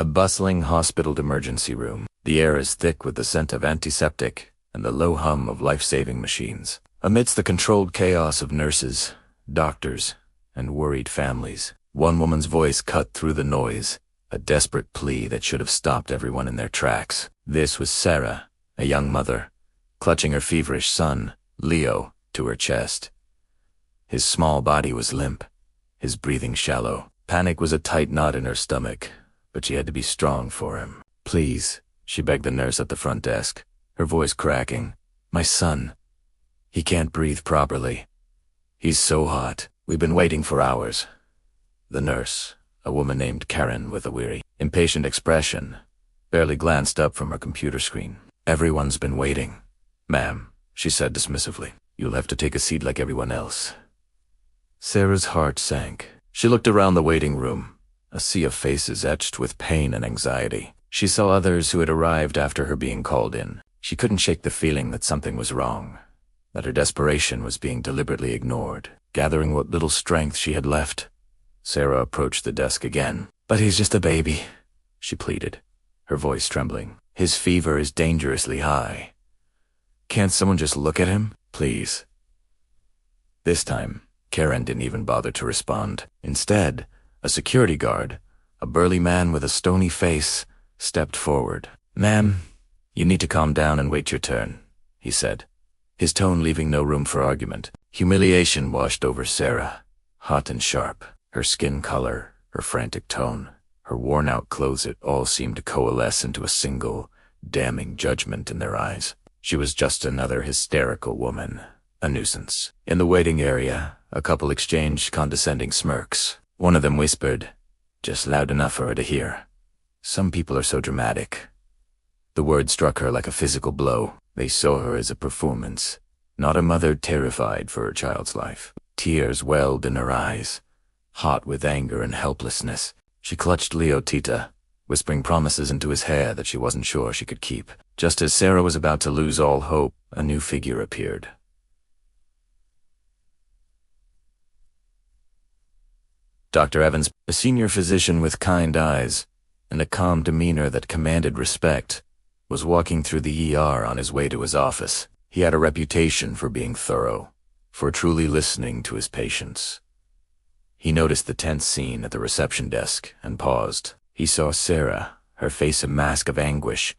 A bustling hospital emergency room. The air is thick with the scent of antiseptic and the low hum of life-saving machines. Amidst the controlled chaos of nurses, doctors, and worried families, one woman's voice cut through the noise, a desperate plea that should have stopped everyone in their tracks. This was Sarah, a young mother, clutching her feverish son, Leo, to her chest. His small body was limp, his breathing shallow. Panic was a tight knot in her stomach, but she had to be strong for him. "Please," she begged the nurse at the front desk, her voice cracking. "My son. He can't breathe properly. He's so hot. We've been waiting for hours." The nurse, a woman named Karen with a weary, impatient expression, barely glanced up from her computer screen. "Everyone's been waiting, ma'am," she said dismissively. "You'll have to take a seat like everyone else." Sarah's heart sank. She looked around the waiting room, a sea of faces etched with pain and anxiety. She saw others who had arrived after her being called in. She couldn't shake the feeling that something was wrong, that her desperation was being deliberately ignored. Gathering what little strength she had left, Sarah approached the desk again. "But he's just a baby," she pleaded, her voice trembling. "His fever is dangerously high. Can't someone just look at him, please?" This time, Karen didn't even bother to respond. Instead, a security guard, a burly man with a stony face, stepped forward. "Ma'am, you need to calm down and wait your turn," he said, his tone leaving no room for argument. Humiliation washed over Sarah, hot and sharp. Her skin color, her frantic tone, her worn-out clothes, it all seemed to coalesce into a single, damning judgment in their eyes. She was just another hysterical woman, a nuisance. In the waiting area, a couple exchanged condescending smirks. One of them whispered, just loud enough for her to hear, "Some people are so dramatic." The word struck her like a physical blow. They saw her as a performance, not a mother terrified for her child's life. Tears welled in her eyes, hot with anger and helplessness. She clutched Leo Tita, whispering promises into his hair that she wasn't sure she could keep. Just as Sarah was about to lose all hope, a new figure appeared. Dr. Evans, a senior physician with kind eyes and a calm demeanor that commanded respect, was walking through the ER on his way to his office. He had a reputation for being thorough, for truly listening to his patients. He noticed the tense scene at the reception desk and paused. He saw Sarah, her face a mask of anguish,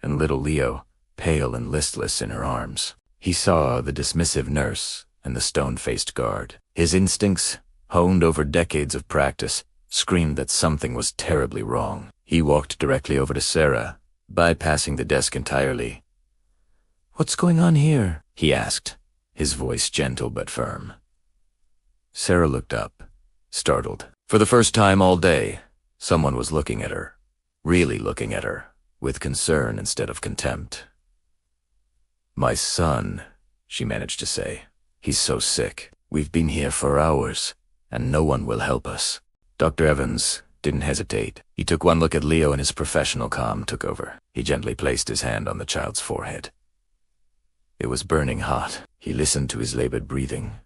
and little Leo, pale and listless in her arms. He saw the dismissive nurse and the stone-faced guard. His instincts, honed over decades of practice, screamed that something was terribly wrong. He walked directly over to Sarah, bypassing the desk entirely. "What's going on here?" he asked, his voice gentle but firm. Sarah looked up, startled. For the first time all day, someone was looking at her, really looking at her, with concern instead of contempt. "My son," she managed to say. "He's so sick. We've been here for hours, and no one will help us." Dr. Evans didn't hesitate. He took one look at Leo and his professional calm took over. He gently placed his hand on the child's forehead. It was burning hot. He listened to his labored breathing.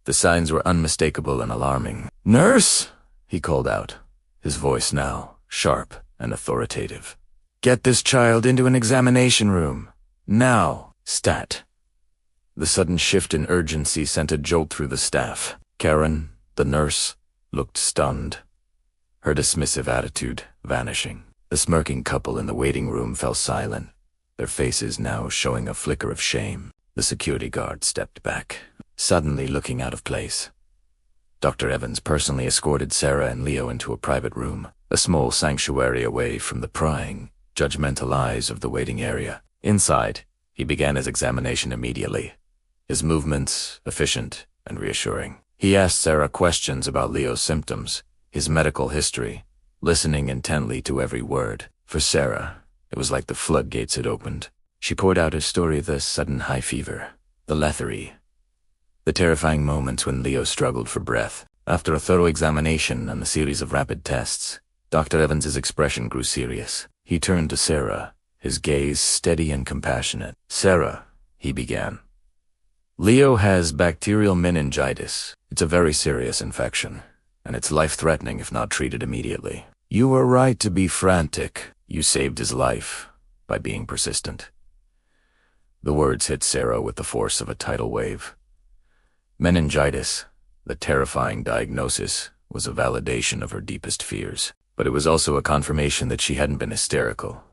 The signs were unmistakable and alarming. "Nurse!" he called out, his voice now sharp and authoritative. "Get this child into an examination room. Now! Stat!" The sudden shift in urgency sent a jolt through the staff. Karen, the nurse, looked stunned, her dismissive attitude vanishing. The smirking couple in the waiting room fell silent, their faces now showing a flicker of shame. The security guard stepped back, suddenly looking out of place. Dr. Evans personally escorted Sarah and Leo into a private room, a small sanctuary away from the prying, judgmental eyes of the waiting area. Inside, he began his examination immediately, his movements efficient and reassuring. He asked Sarah questions about Leo's symptoms, his medical history, listening intently to every word. For Sarah, it was like the floodgates had opened. She poured out her story of the sudden high fever, the lethargy, the terrifying moments when Leo struggled for breath. After a thorough examination and a series of rapid tests, Dr. Evans's expression grew serious. He turned to Sarah, his gaze steady and compassionate. "Sarah," he began, "Leo has bacterial meningitis. It's a very serious infection, and it's life-threatening if not treated immediately. You were right to be frantic. You saved his life by being persistent." The words hit Sarah with the force of a tidal wave. Meningitis, the terrifying diagnosis, was a validation of her deepest fears, but it was also a confirmation that she hadn't been hysterical.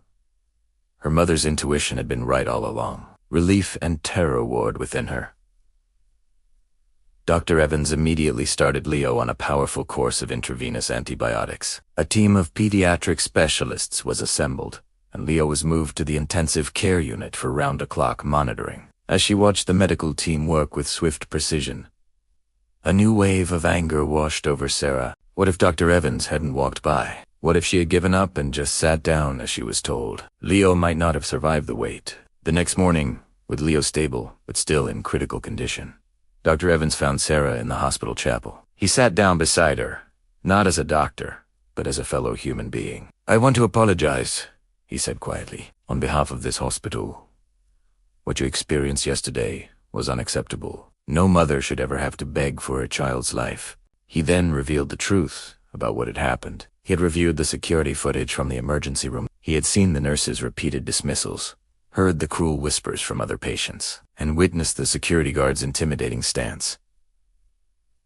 Her mother's intuition had been right all along. Relief and terror warred within her. Dr. Evans immediately started Leo on a powerful course of intravenous antibiotics. A team of pediatric specialists was assembled, and Leo was moved to the intensive care unit for round-the-clock monitoring. As she watched the medical team work with swift precision, a new wave of anger washed over Sarah. What if Dr. Evans hadn't walked by? What if she had given up and just sat down as she was told? Leo might not have survived the wait. The next morning, with Leo stable, but still in critical condition, Dr. Evans found Sarah in the hospital chapel. He sat down beside her, not as a doctor, but as a fellow human being. "I want to apologize," he said quietly, "on behalf of this hospital. What you experienced yesterday was unacceptable. No mother should ever have to beg for her child's life." He then revealed the truth about what had happened. He had reviewed the security footage from the emergency room. He had seen the nurses' repeated dismissals, heard the cruel whispers from other patients, and witnessed the security guard's intimidating stance.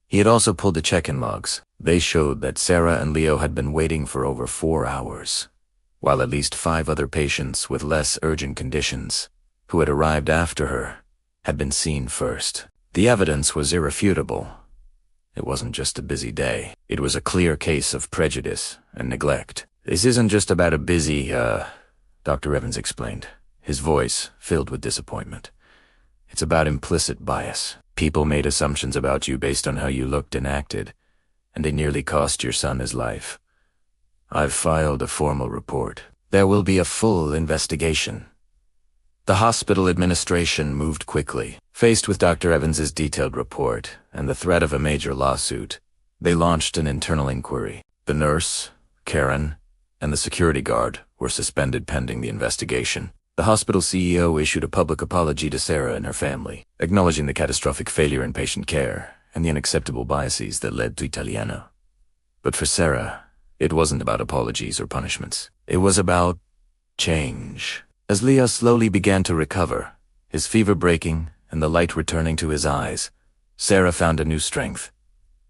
He had also pulled the check-in logs. They showed that Sarah and Leo had been waiting for over 4 hours, while at least 5 other patients with less urgent conditions, who had arrived after her, had been seen first. The evidence was irrefutable. It wasn't just a busy day. It was a clear case of prejudice and neglect. "This isn't just about a busy, Dr. Evans explained, his voice filled with disappointment. "It's about implicit bias. People made assumptions about you based on how you looked and acted, and they nearly cost your son his life. I've filed a formal report. There will be a full investigation." The hospital administration moved quickly. Faced with Dr. Evans's detailed report and the threat of a major lawsuit, they launched an internal inquiry. The nurse, Karen, and the security guard were suspended pending the investigation. The hospital CEO issued a public apology to Sarah and her family, acknowledging the catastrophic failure in patient care and the unacceptable biases that led to Italiano. But for Sarah, it wasn't about apologies or punishments. It was about change. As Leo slowly began to recover, his fever breaking and the light returning to his eyes, Sarah found a new strength.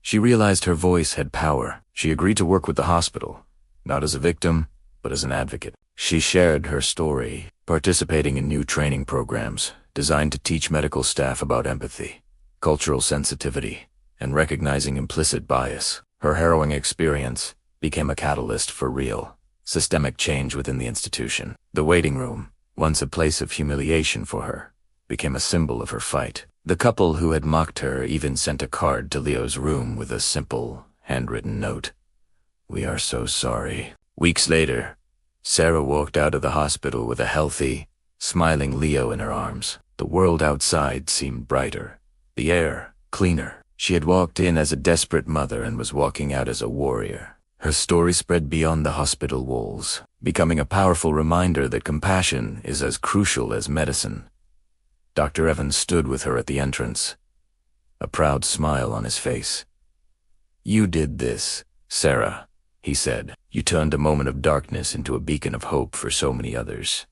She realized her voice had power. She agreed to work with the hospital, not as a victim, but as an advocate. She shared her story, participating in new training programs designed to teach medical staff about empathy, cultural sensitivity, and recognizing implicit bias. Her harrowing experience became a catalyst for real, systemic change within the institution. The waiting room, once a place of humiliation for her, became a symbol of her fight. The couple who had mocked her even sent a card to Leo's room with a simple, handwritten note. "We are so sorry." Weeks later, Sarah walked out of the hospital with a healthy, smiling Leo in her arms. The world outside seemed brighter, the air cleaner. She had walked in as a desperate mother and was walking out as a warrior. Her story spread beyond the hospital walls, becoming a powerful reminder that compassion is as crucial as medicine. Dr. Evans stood with her at the entrance, a proud smile on his face. "You did this, Sarah," he said. "You turned a moment of darkness into a beacon of hope for so many others."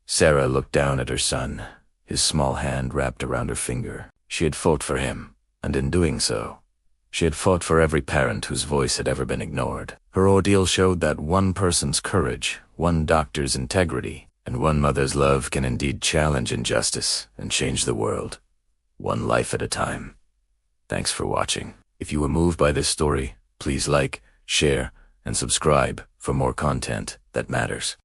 Sarah looked down at her son, his small hand wrapped around her finger. She had fought for him, and in doing so, she had fought for every parent whose voice had ever been ignored. Her ordeal showed that one person's courage, one doctor's integrity, and one mother's love can indeed challenge injustice and change the world, one life at a time. Thanks for watching. If you were moved by this story, please like, share, and subscribe for more content that matters.